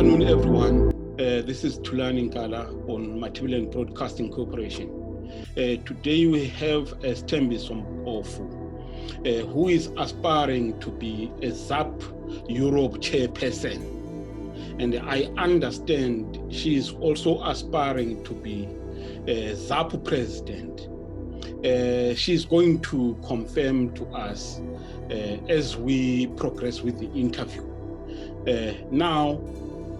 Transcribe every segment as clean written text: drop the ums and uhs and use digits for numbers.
afternoon, everyone. This is Tulani Nkala on Mathebeleng Broadcasting Corporation. Today we have Thembi Mpofu, who is aspiring to be a ZAPU Europe chairperson. And I understand she is also aspiring to be a ZAPU president. She's going to confirm to us as we progress with the interview. Now,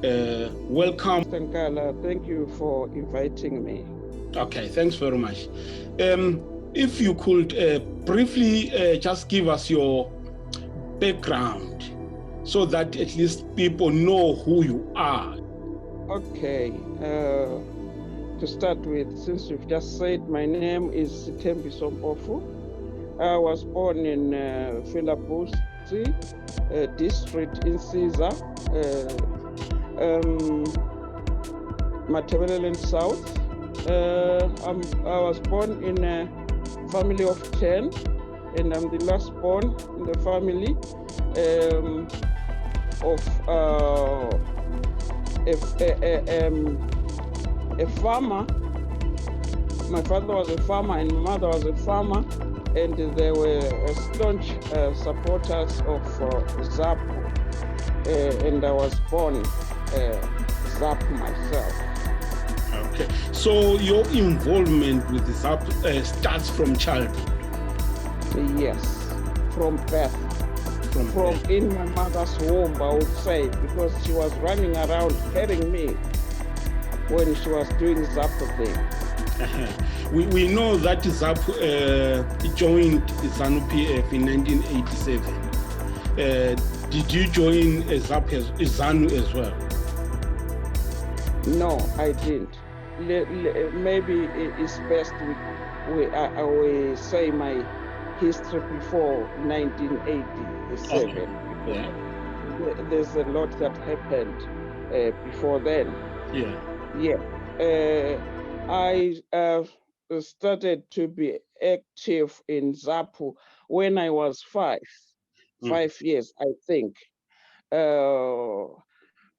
welcome. Nkala, thank you for inviting me. Okay, thanks very much. If you could briefly just give us your background so that at least people know who you are. Okay, to start with, since you've just said my name is Thembi Mpofu. I was born in Philabusi district in Caesar, Mathebeleng South. I was born in a family of 10, and I'm the last born in the family of a farmer. My father was a farmer and my mother was a farmer, and they were staunch supporters of ZAPU, and I was born ZAPU myself. Okay, so your involvement with the ZAPU starts from childhood? Yes, from birth. From in my mother's womb, I would say, because she was running around carrying me when she was doing ZAPU thing. We know that ZAPU joined ZANU-PF in 1987. Did you join ZANU as well? No, I didn't. Maybe it's best we say my history before 1987. Okay. Yeah. There's a lot that happened before then. Yeah. I started to be active in ZAPU when I was 5 years, I think.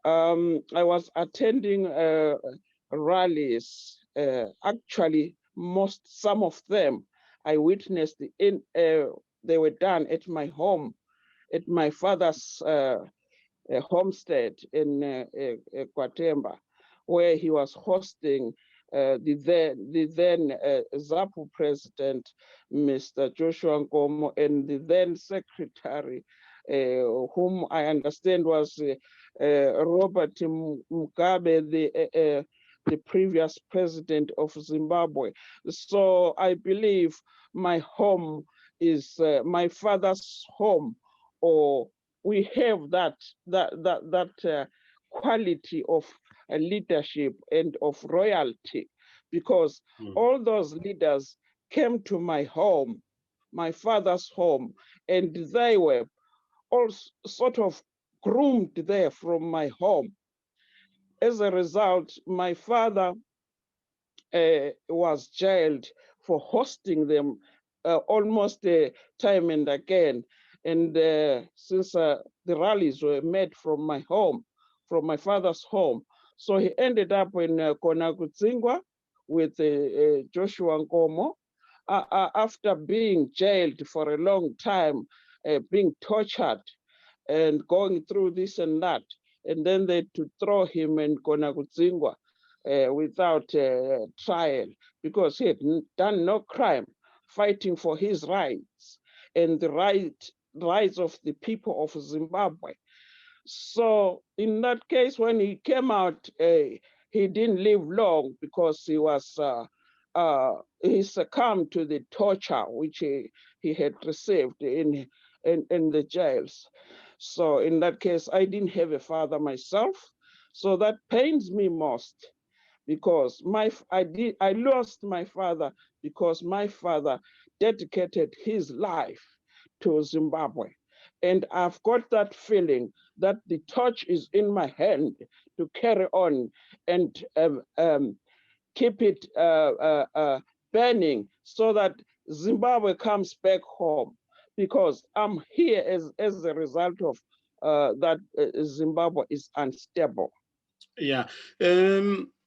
I was attending rallies. Actually, some of them I witnessed they were done at my home, at my father's homestead in Kwatemba, where he was hosting the then ZAPU president, Mr. Joshua Nkomo, and the then secretary, whom I understand was Robert Mugabe, the previous president of Zimbabwe. So I believe my home is my father's home, or we have that quality of leadership and of royalty, because all those leaders came to my home, my father's home, and they were all sort of groomed there from my home. As a result, my father was jailed for hosting them almost time and again. And since the rallies were made from my home, from my father's home, so he ended up in Konakutsingwa with Joshua Nkomo after being jailed for a long time, being tortured and going through this and that. And then they to throw him in Konakutsingwa without trial, because he had done no crime, fighting for his rights and the rights of the people of Zimbabwe. So in that case, when he came out, he didn't live long, because he was he succumbed to the torture which he had received in the jails. So in that case, I didn't have a father myself, so that pains me most, because I lost my father because my father dedicated his life to Zimbabwe. And I've got that feeling that the torch is in my hand to carry on and keep it burning so that Zimbabwe comes back home, because I'm here as a result of that Zimbabwe is unstable. Yeah.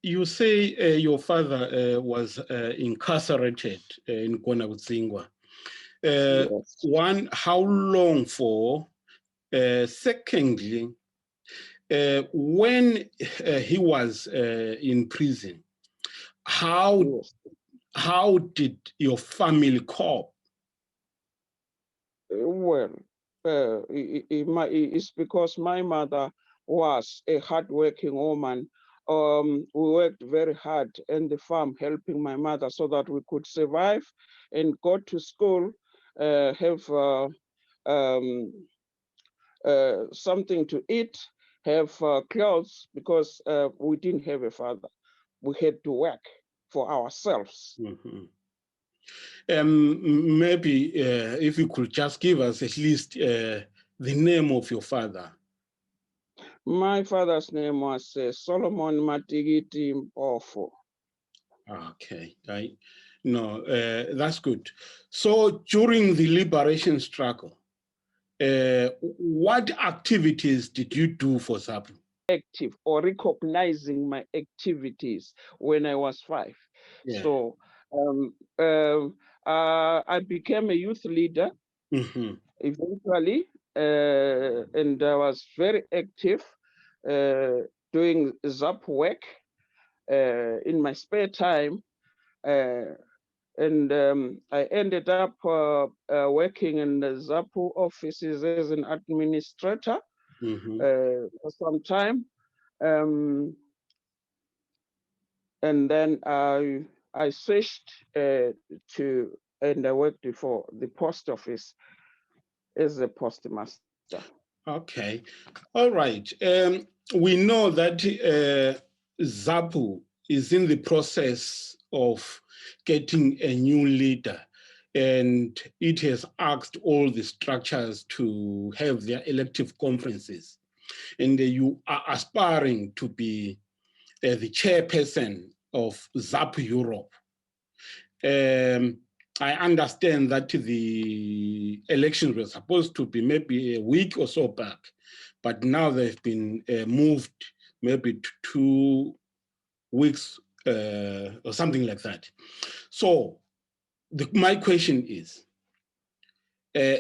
You say your father was incarcerated in Konakuzingwa. Yes. One, how long for? Secondly, when he was in prison, Yes. how did your family cope? Well, it's because my mother was a hardworking woman. We worked very hard in the farm, helping my mother so that we could survive and go to school, have something to eat, have clothes, because we didn't have a father. We had to work for ourselves. Mm-hmm. Maybe if you could just give us at least the name of your father. My father's name was Solomon Cde Mpofu. Okay, no, that's good. So during the liberation struggle, what activities did you do for ZAPU? Active or recognizing my activities when I was 5. Yeah. So I became a youth leader eventually, and I was very active doing ZAPU work in my spare time. And I ended up working in the ZAPU offices as an administrator for some time. And then I switched and I worked for the post office as a postmaster. Okay, all right. We know that ZAPU is in the process of getting a new leader, and it has asked all the structures to have their elective conferences. And you are aspiring to be the chairperson of ZAPU Europe. I understand that the elections were supposed to be maybe a week or so back, but now they've been moved maybe to 2 weeks or something like that. So my question is,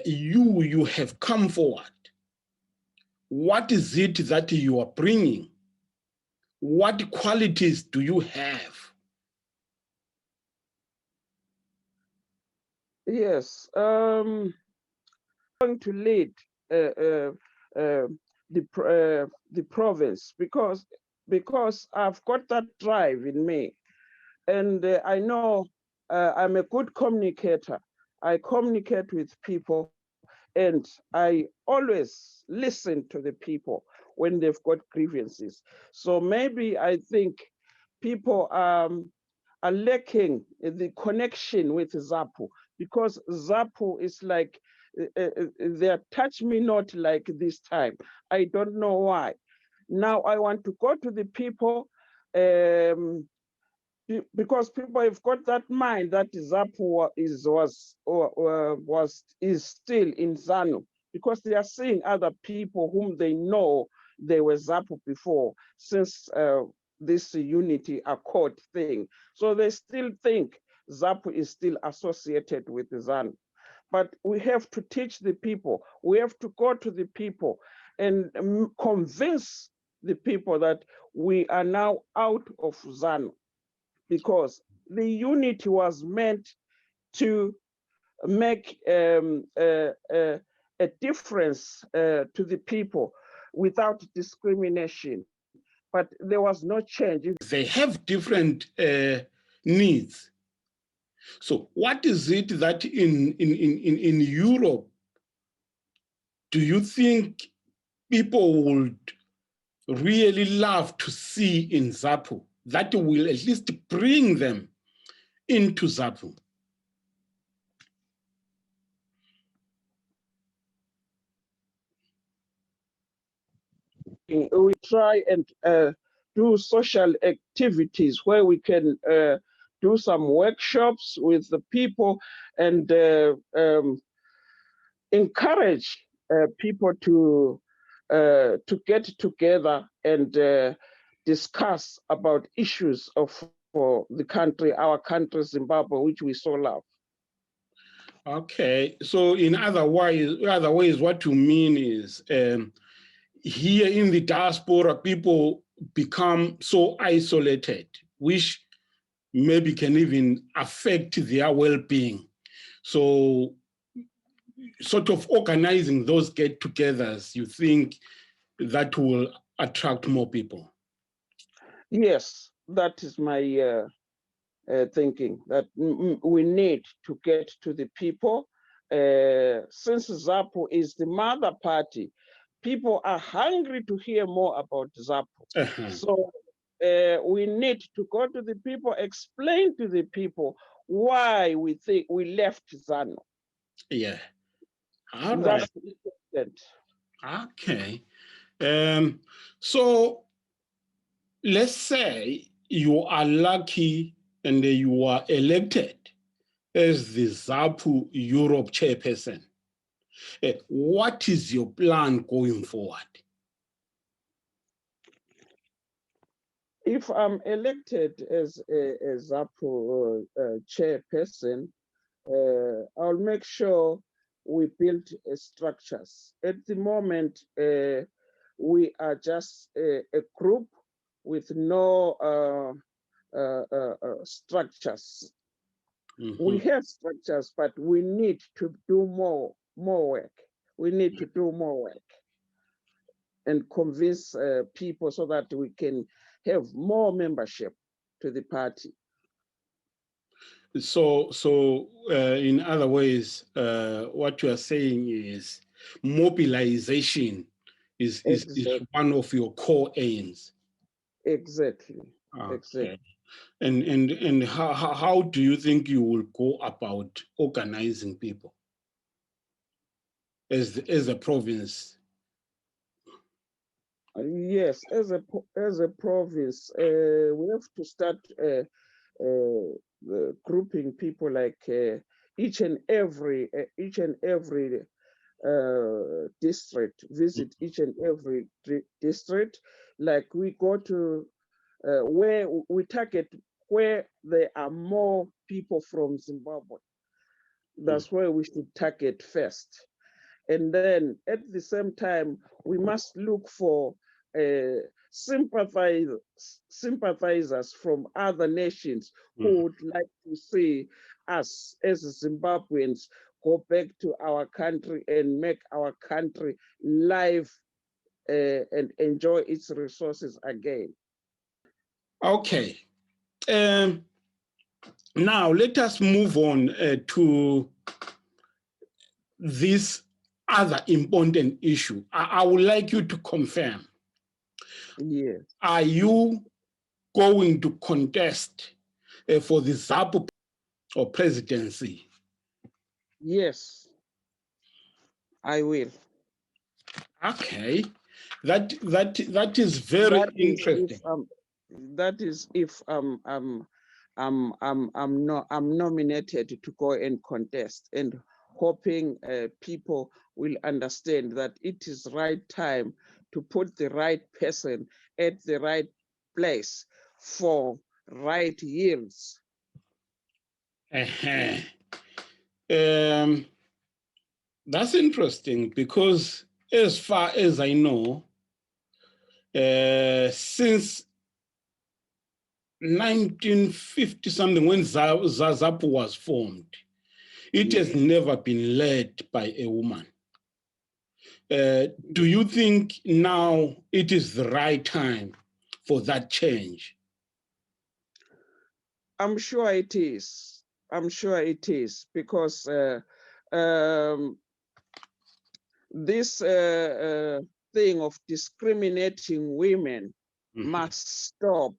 you have come forward. What is it that you are bringing? What qualities do you have? Yes, going to lead the province because I've got that drive in me, and I know I'm a good communicator. I communicate with people, and I always listen to the people when they've got grievances. So maybe I think people are lacking the connection with ZAPU, because ZAPU is like, they touch me not like this time. I don't know why. Now I want to go to the people, because people have got that mind that ZAPU is still in ZANU, because they are seeing other people whom they know they were ZAPU before, since this unity accord thing. So they still think ZAPU is still associated with ZANU. But we have to teach the people, we have to go to the people and convince the people that we are now out of ZANU, because the unity was meant to make a difference to the people without discrimination. But there was no change. They have different needs. So what is it that in Europe, do you think people would really love to see in ZAPU that will at least bring them into ZAPU? We try and do social activities where we can do some workshops with the people and encourage people to get together and discuss about issues for the country, our country, Zimbabwe, which we so love. Okay, so in other ways, what you mean is here in the diaspora, people become so isolated, which maybe can even affect their well-being. So sort of organizing those get-togethers, you think that will attract more people? Yes, that is my thinking, that we need to get to the people. Since ZAPU is the mother party, people are hungry to hear more about ZAPU. So we need to go to the people, explain to the people why we think we left ZANU. Yeah. All right. Okay. So let's say you are lucky and you are elected as the ZAPU Europe chairperson. What is your plan going forward? If I'm elected as a ZAPU chairperson, I'll make sure we build structures. At the moment, we are just a group with no structures. Mm-hmm. We have structures, but we need to do more work. We need to do more work and convince people so that we can have more membership to the party. So in other ways, what you are saying is mobilization is one of your core aims. Exactly. Okay. Exactly. And how do you think you will go about organizing people as a province? Yes, as a province, we have to start grouping people like each and every district, visit each and every district. Like we go to where we target where there are more people from Zimbabwe. That's where we should target first. And then at the same time, we must look for sympathizers from other nations who would like to see us as Zimbabweans go back to our country and make our country live and enjoy its resources again. Okay. Now let us move on to this other important issue. I would like you to confirm. Yes. Are you going to contest for the ZAPU or presidency? Yes, I will. Okay, that is very interesting. That is if I'm nominated to go and contest, and hoping people will understand that it is right time to put the right person at the right place for right yields. That's interesting because as far as I know, since 1950 something, when ZAPU was formed, it has never been led by a woman. Do you think now it is the right time for that change? I'm sure it is. I'm sure it is, because this thing of discriminating women must stop.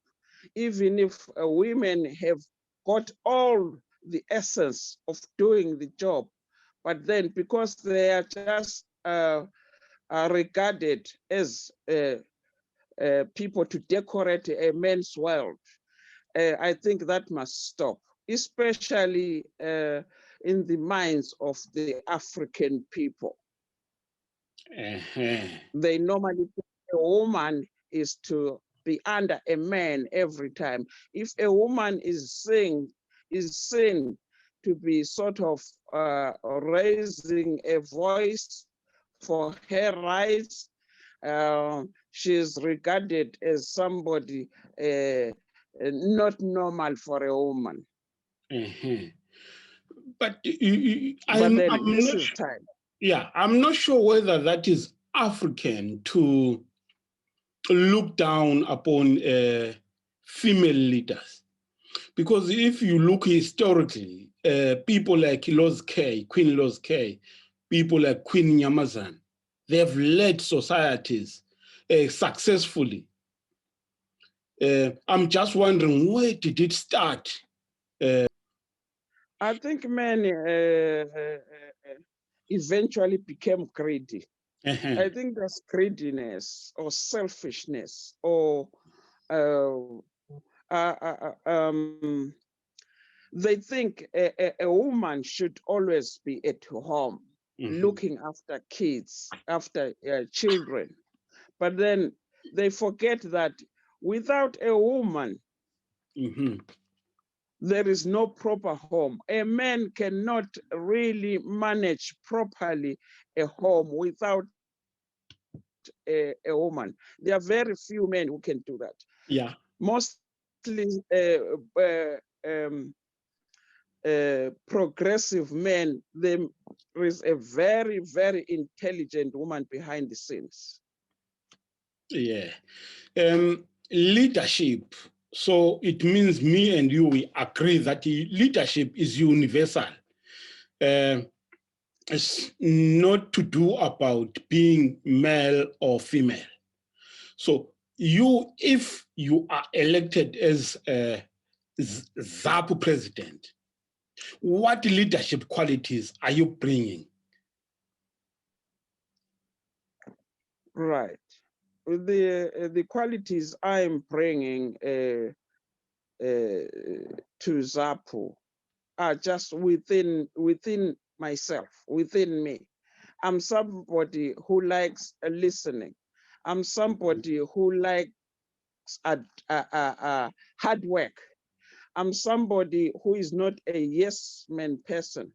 Even if women have got all the essence of doing the job, but then because they are just regarded as people to decorate a man's world, I think that must stop, especially in the minds of the African people. They normally think a woman is to be under a man every time. If a woman is seen to be sort of raising a voice for her rights, she's regarded as somebody not normal for a woman. But But then this is time. Yeah, I'm not sure whether that is African to look down upon female leaders. Because if you look historically, people like Queen Los K, people like Queen Nyamazan, they have led societies successfully. I'm just wondering, where did it start? I think men eventually became greedy. I think that's greediness or selfishness or they think a woman should always be at home, looking after kids, after children. But then they forget that without a woman, there is no proper home. A man cannot really manage properly a home without a woman. There are very few men who can do that. Yeah. Mostly progressive men, there is a very, very intelligent woman behind the scenes. Yeah. Leadership. So it means me and you, we agree that leadership is universal. It's not to do about being male or female. So if you are elected as ZAPU president, what leadership qualities are you bringing? Right. The qualities I'm bringing to ZAPU are just within myself, within me. I'm somebody who likes listening. I'm somebody who likes hard work. I'm somebody who is not a yes man person.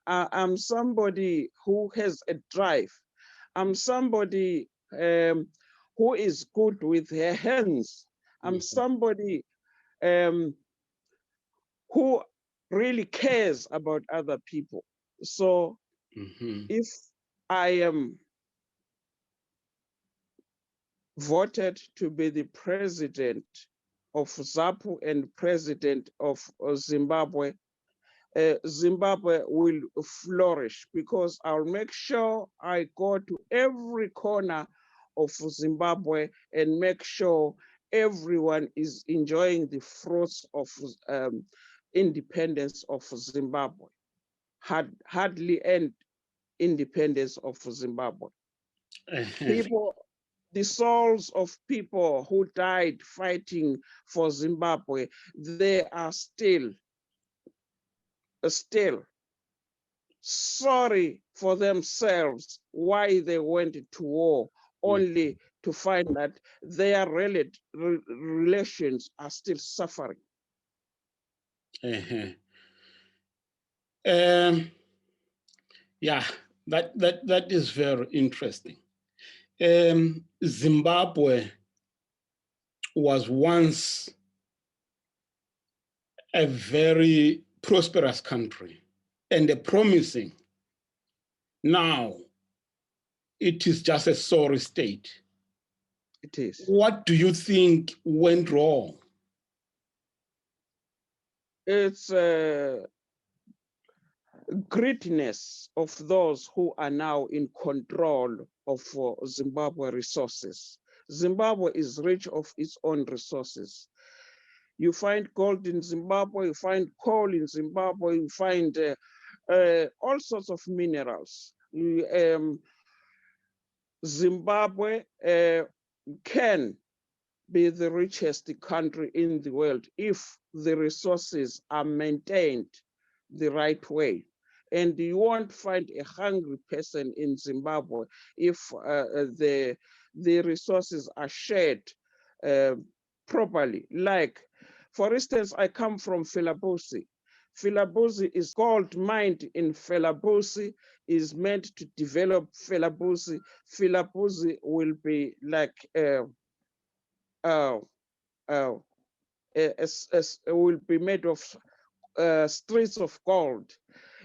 I'm somebody who has a drive. I'm somebody who is good with her hands. I'm somebody who really cares about other people. So if I am voted to be the president of ZAPU and president of Zimbabwe, Zimbabwe will flourish because I'll make sure I go to every corner of Zimbabwe and make sure everyone is enjoying the fruits of independence of Zimbabwe. Hardly end independence of Zimbabwe. People, the souls of people who died fighting for Zimbabwe, they are still sorry for themselves why they went to war, only to find that their relations are still suffering. Yeah, that is very interesting. Zimbabwe was once a very prosperous country and a promising. Now, it is just a sorry state. It is. What do you think went wrong? It's greediness of those who are now in control of Zimbabwe resources. Zimbabwe is rich of its own resources. You find gold in Zimbabwe, you find coal in Zimbabwe, you find all sorts of minerals. Zimbabwe can be the richest country in the world if the resources are maintained the right way. And you won't find a hungry person in Zimbabwe if the resources are shared properly. Like, for instance, I come from Philabosi. Philabosi is called mind in Philabosi, is meant to develop Philabosi. Philabosi will be like will be made of streets of gold.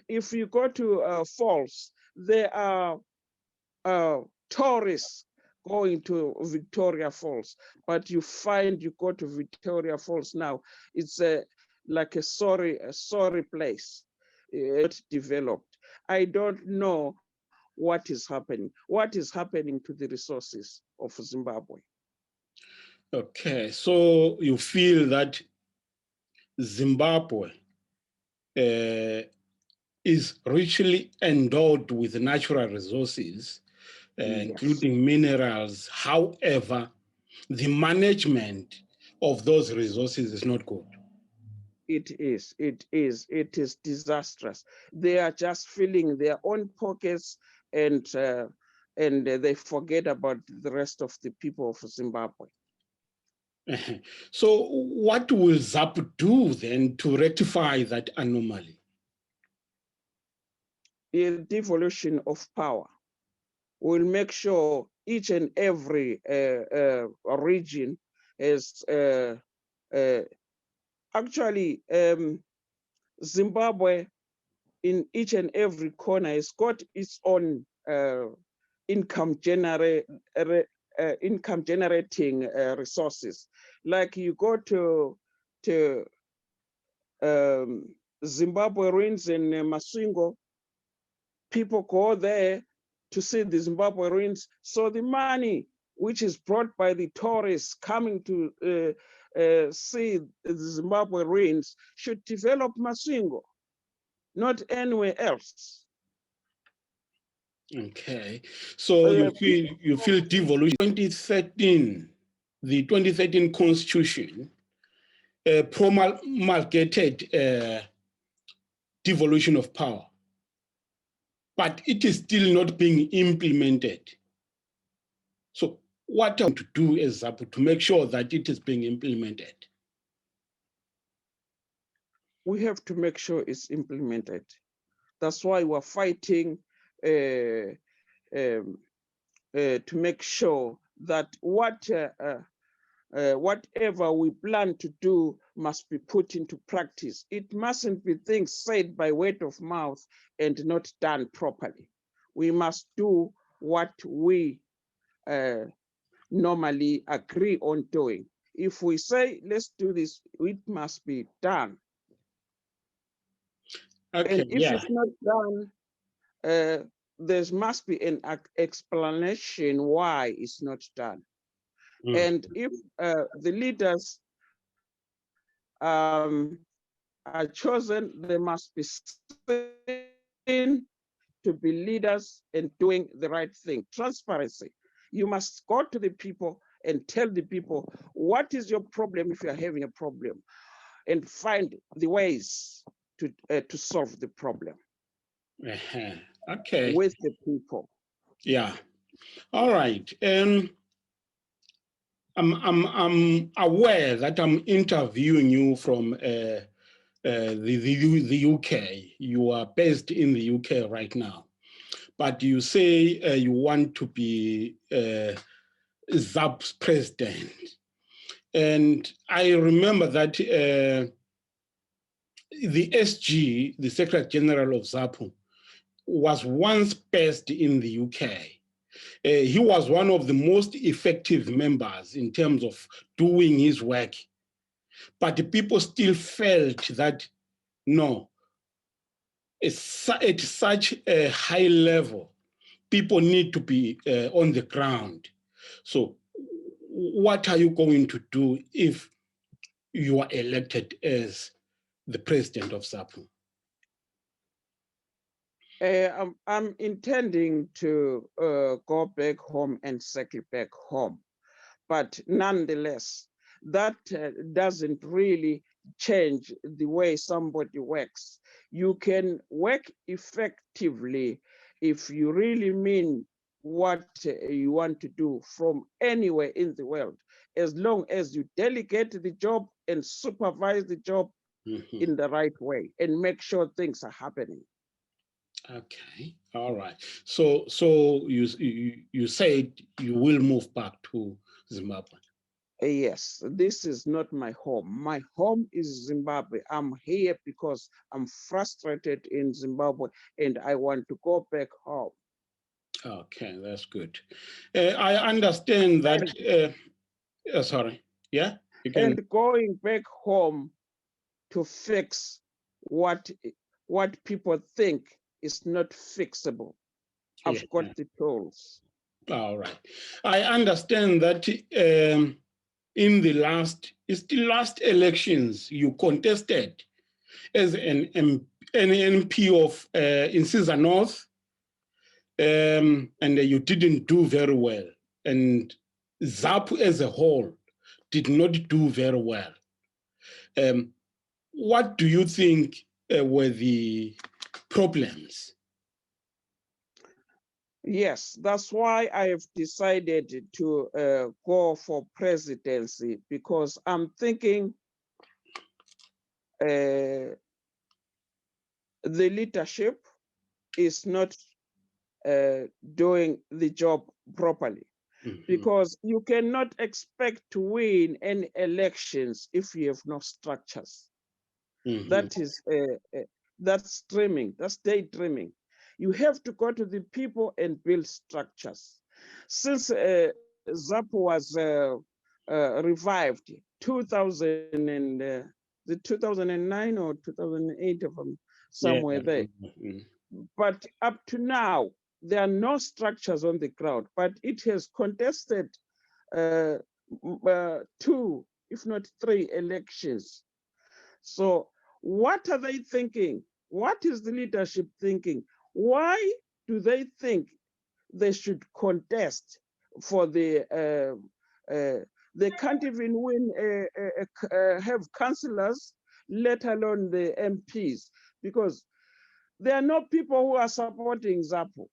If you go to Falls, there are tourists going to Victoria Falls, but you find you go to Victoria Falls now, it's like a sorry place, not developed. I don't know what is happening. What is happening to the resources of Zimbabwe? Okay, so you feel that Zimbabwe is richly endowed with natural resources, Yes. including minerals. However, the management of those resources is not good. It is disastrous. They are just filling their own pockets, and they forget about the rest of the people of Zimbabwe. So what will ZAPU do then to rectify that anomaly? The devolution of power will make sure each and every region is actually Zimbabwe in each and every corner has got its own income generating resources. Like you go to Zimbabwe ruins in Masvingo, people go there to see the Zimbabwe ruins. So the money which is brought by the tourists coming to see the Zimbabwe ruins should develop Masvingo, not anywhere else. Okay, so you feel devolution. 2013, the 2013 Constitution promulgated devolution of power, but it is still not being implemented. So what are we to do as ZAPU to make sure that it is being implemented? We have to make sure it's implemented. That's why we're fighting to make sure that whatever we plan to do must be put into practice. It mustn't be things said by word of mouth and not done properly. We must do what we normally agree on doing. If we say, let's do this, it must be done. Okay, and if it's not done, there must be an explanation why it's not done. And if the leaders are chosen, they must be seen to be leaders and doing the right thing. Transparency. You must go to the people and tell the people what is your problem if you are having a problem, and find the ways to solve the problem. Okay. With the people. Yeah. All right. I'm aware that I'm interviewing you from the UK. You are based in the UK right now, but you say you want to be ZAPU's president. And I remember that the SG, the Secretary General of ZAPU, was once based in the UK. He was one of the most effective members in terms of doing his work. But the people still felt that, no, at such a high level, people need to be on the ground. So what are you going to do if you are elected as the president of ZAPU? I'm intending to go back home and settle back home. But nonetheless, that doesn't really change the way somebody works. You can work effectively if you really mean what you want to do from anywhere in the world. as long as you delegate the job and supervise the job in the right way and make sure things are happening. Okay, all right. So you said you will move back to Zimbabwe. Yes, this is not my home. My home is Zimbabwe. I'm here because I'm frustrated in Zimbabwe and I want to go back home. Okay, that's good. I understand that. Sorry. Yeah, you can. And going back home to fix what people think is not fixable. I've got the tools. All right. I understand that in the last elections, you contested as an MP of Insizwa North, and you didn't do very well. And ZAPU as a whole did not do very well. What do you think were the problems? Yes, that's why I have decided to go for presidency, because I'm thinking the leadership is not doing the job properly. Because you cannot expect to win any elections if you have no structures. That is that's dreaming, that's daydreaming. You have to go to the people and build structures. Since ZAPU was revived, 2009 or 2008, if I'm somewhere there. But up to now, there are no structures on the ground, but it has contested 2, if not 3 elections. So what are they thinking? What is the leadership thinking? Why do they think they should contest for the, they can't even win, have councillors, let alone the MPs, because there are no people who are supporting ZAPU,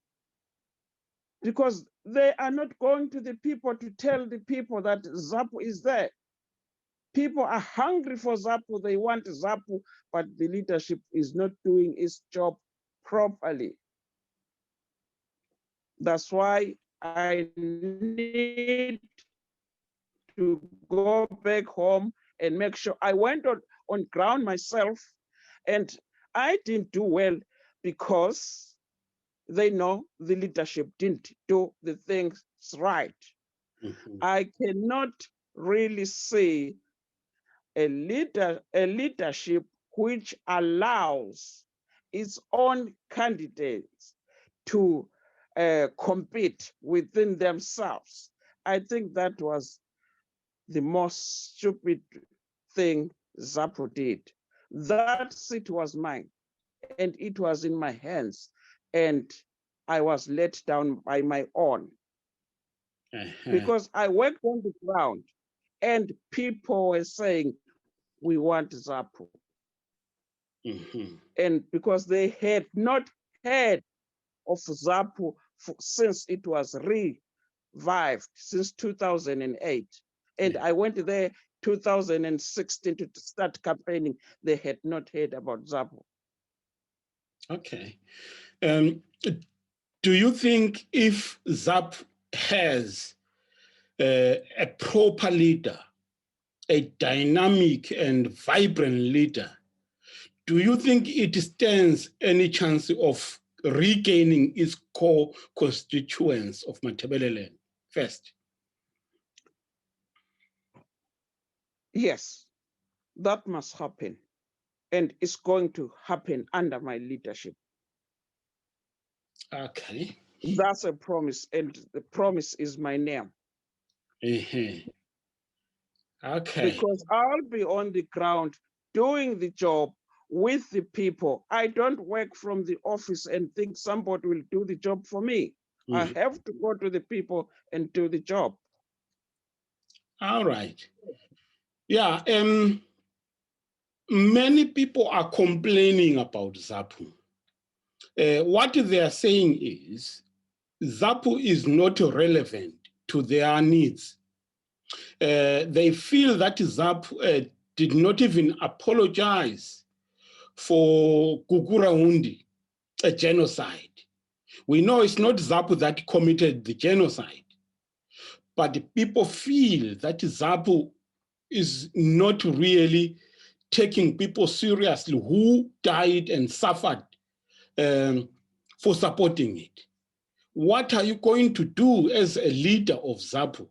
because they are not going to the people to tell the people that ZAPU is there. People are hungry for ZAPU, they want ZAPU, but the leadership is not doing its job properly. That's why I need to go back home and make sure. I went on ground myself, and I didn't do well because they know the leadership didn't do the things right. I cannot really see a leadership which allows its own candidates to compete within themselves. I think that was the most stupid thing ZAPU did. That seat was mine, and it was in my hands, and I was let down by my own. Because I worked on the ground, and people were saying, we want ZAPU. And because they had not heard of ZAPU since it was revived, since 2008. And I went there 2016 to start campaigning. They had not heard about ZAPU. Okay. Do you think if ZAPU has a proper leader, a dynamic and vibrant leader, do you think it stands any chance of regaining its core constituents of Matabeleland first? Yes, that must happen. And it's going to happen under my leadership. Okay. That's a promise, and the promise is my name. Okay. Because I'll be on the ground doing the job with the people. I don't work from the office and think somebody will do the job for me. I have to go to the people and do the job. All right. Yeah. Many people are complaining about ZAPU. What they are saying is ZAPU is not relevant to their needs. They feel that ZAPU did not even apologize for Gugurahundi, a genocide. We know it's not ZAPU that committed the genocide, but the people feel that ZAPU is not really taking people seriously who died and suffered for supporting it. What are you going to do as a leader of ZAPU?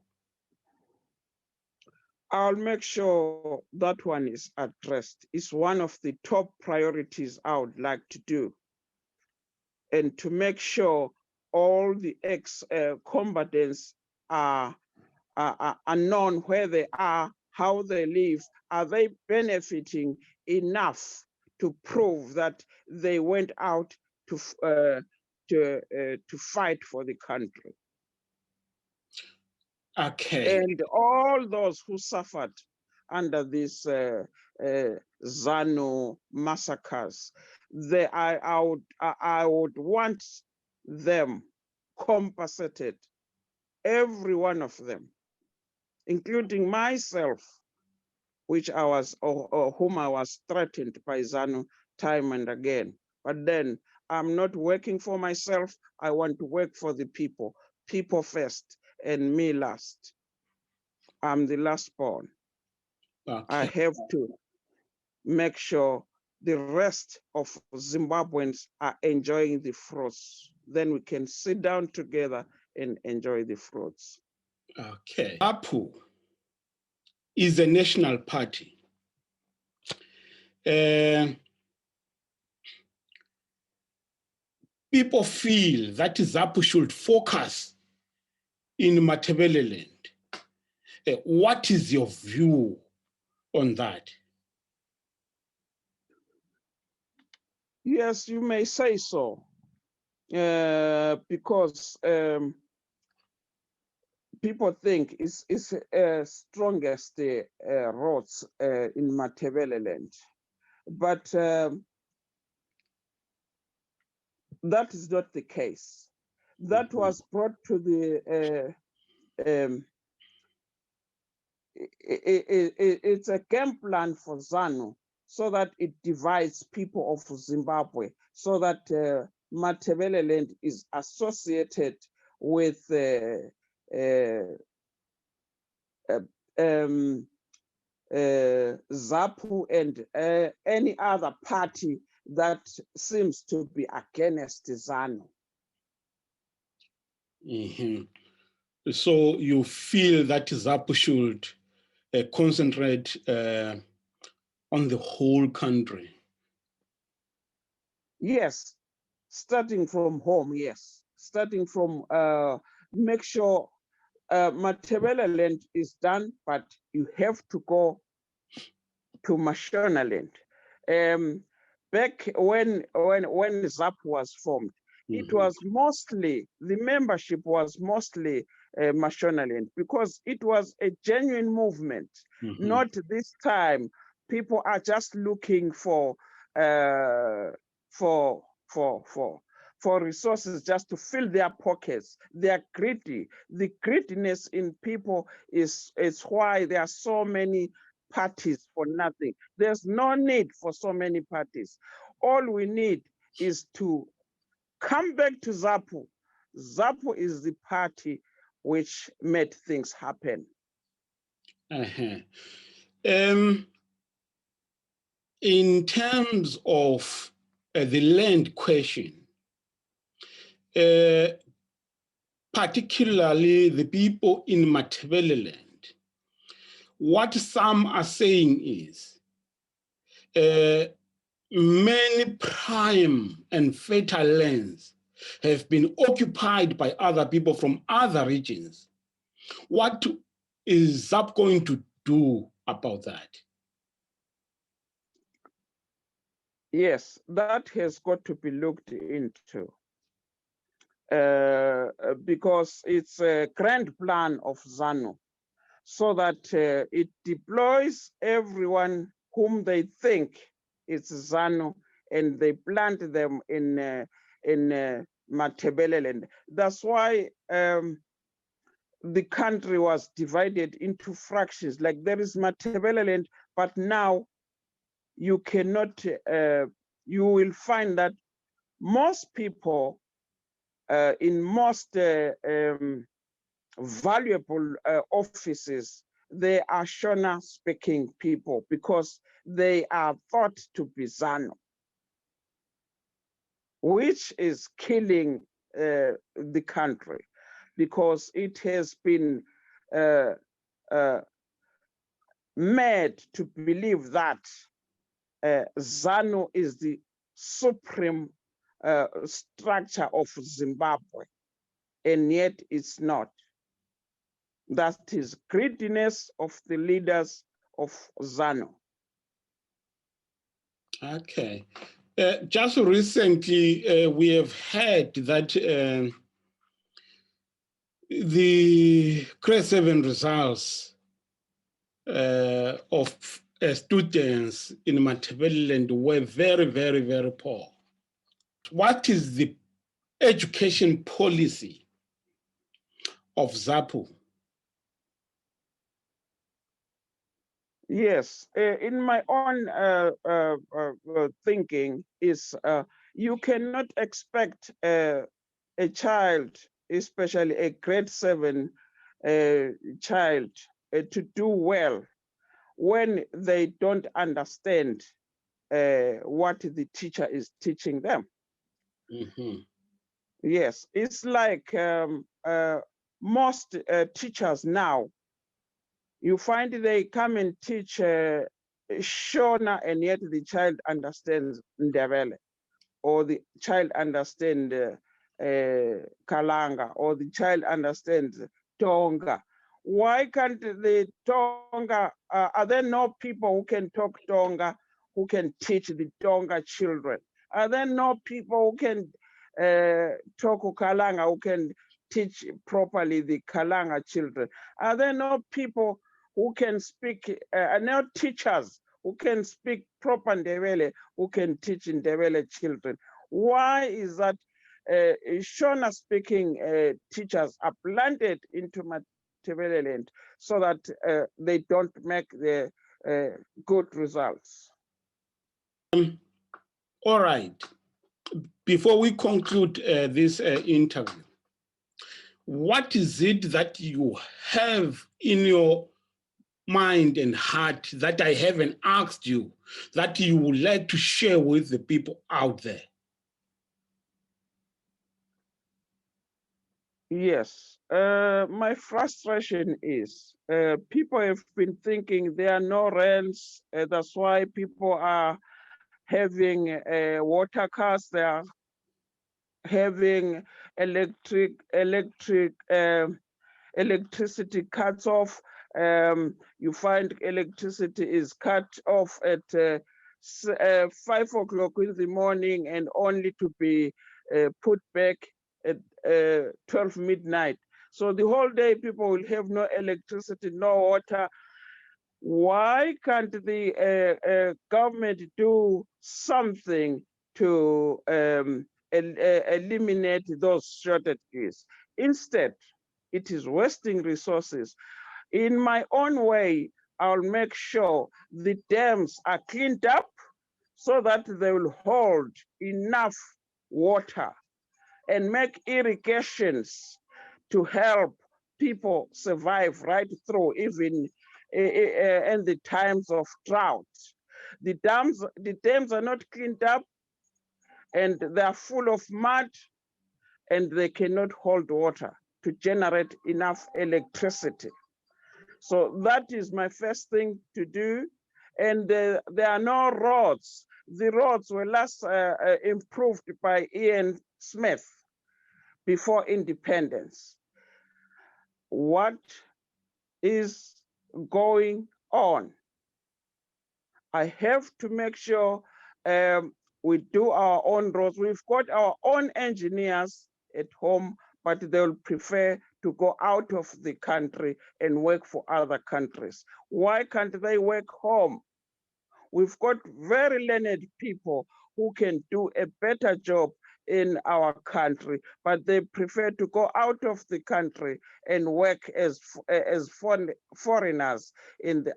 I'll make sure that one is addressed. It's one of the top priorities I would like to do. And to make sure all the ex-combatants are known where they are, how they live, are they benefiting enough to prove that they went out to fight for the country. Okay. And all those who suffered under these ZANU massacres, I would want them compensated, every one of them, including myself, which I was, or whom I was threatened by ZANU time and again. But then I'm not working for myself. I want to work for the people first and me last. I'm the last born. Okay. I have to make sure the rest of Zimbabweans are enjoying the fruits. Then we can sit down together and enjoy the fruits. Okay. ZAPU is a national party. People feel that ZAPU should focus in Matabeleland. What is your view on that? Yes, you may say so, because people think it's strongest roads in Matabeleland, but that is not the case. That was brought to the it's a game plan for ZANU, so that it divides people of Zimbabwe, so that Matabeleland is associated with ZAPU and any other party that seems to be against ZANU. Mm-hmm. So you feel that ZAPU should concentrate on the whole country? Yes, starting from home, yes. Starting from, make sure Matabeleland is done, but you have to go to Mashonaland. Back when ZAPU was formed, it was mostly, the membership was mostly Mashonaland, because it was a genuine movement. Not this time, people are just looking for resources just to fill their pockets. They are greedy. The greediness in people is why there are so many parties for nothing. There's no need for so many parties. All we need is to come back to ZAPU. ZAPU is the party which made things happen. In terms of the land question, particularly the people in Matabeleland, what some are saying is many prime and fertile lands have been occupied by other people from other regions. What is ZAPU going to do about that? Yes, that has got to be looked into, because it's a grand plan of ZANU, so that it deploys everyone whom they think is ZANU, and they plant them in Matabeleland. That's why the country was divided into fractions. Like there is Matabeleland, but now you cannot, you will find that most people in most valuable offices, they are Shona speaking people because they are thought to be ZANU, which is killing the country because it has been made to believe that ZANU is the supreme structure of Zimbabwe, and yet it's not. That is greediness of the leaders of ZANU. Okay. Just recently, we have heard that the grade 7 results of students in Matabeleland were very, very, very poor. What is the education policy of ZAPU? Yes, in my own thinking is you cannot expect a child, especially a grade 7 child, to do well when they don't understand what the teacher is teaching them. Mm-hmm. Yes, it's like most teachers now, you find they come and teach Shona, and yet the child understands Ndebele, or the child understands Kalanga, or the child understands Tonga. Why can't the Tonga, are there no people who can talk Tonga, who can teach the Tonga children? Are there no people who can talk Kalanga, who can teach properly the Kalanga children? Are there no people who can speak, no teachers who can speak proper Ndebele, who can teach Ndebele children? Why is that Shona speaking teachers are planted into Matabeleland so that they don't make the good results? All right. Before we conclude this interview, what is it that you have in your mind and heart that I haven't asked you, that you would like to share with the people out there? Yes, my frustration is people have been thinking there are no rents. That's why people are having water cars. They are having electricity cuts off. You find electricity is cut off at 5 o'clock in the morning and only to be put back at 12 midnight. So the whole day people will have no electricity, no water. Why can't the government do something to eliminate those shortages? Instead, it is wasting resources. In my own way, I'll make sure the dams are cleaned up so that they will hold enough water and make irrigations to help people survive right through, even in the times of drought. The dams are not cleaned up and they are full of mud and they cannot hold water to generate enough electricity. So that is my first thing to do. And there are no roads. The roads were last improved by Ian Smith before independence. What is going on? I have to make sure we do our own roads. We've got our own engineers at home, but they'll prefer to go out of the country and work for other countries. Why can't they work home? We've got very learned people who can do a better job in our country, but they prefer to go out of the country and work as foreigners in the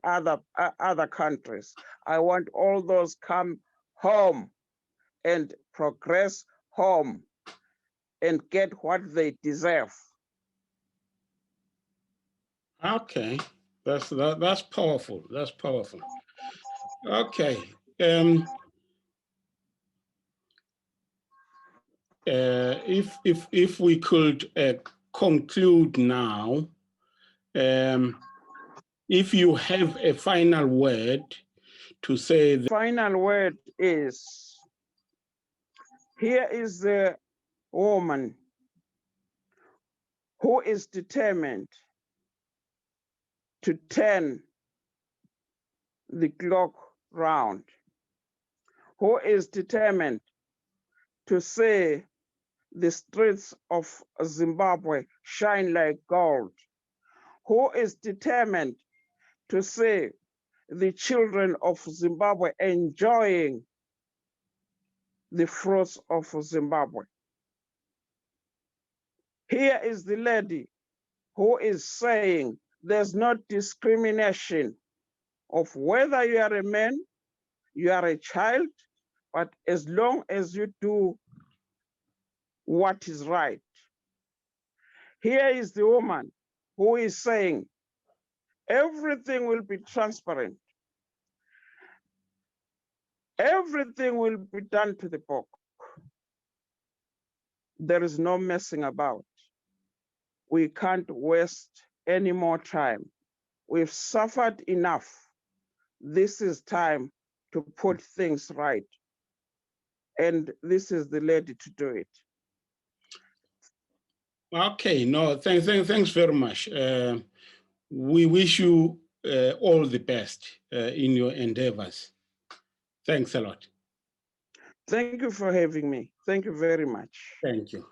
other countries. I want all those come home and progress home and get what they deserve. Okay, that's powerful. That's powerful. Okay. If we could conclude now, if you have a final word to say. The final word is, here is the woman who is determined to turn the clock round, who is determined to see the streets of Zimbabwe shine like gold, who is determined to see the children of Zimbabwe enjoying the fruits of Zimbabwe. Here is the lady who is saying there's no discrimination of whether you are a man, you are a child, but as long as you do what is right. Here is the woman who is saying everything will be transparent. Everything will be done to the book. There is no messing about. We can't waste any more time. We've suffered enough. This is time to put things right. And this is the lady to do it. Okay, no, thanks very much. We wish you all the best in your endeavors. Thanks a lot. Thank you for having me. Thank you very much. Thank you.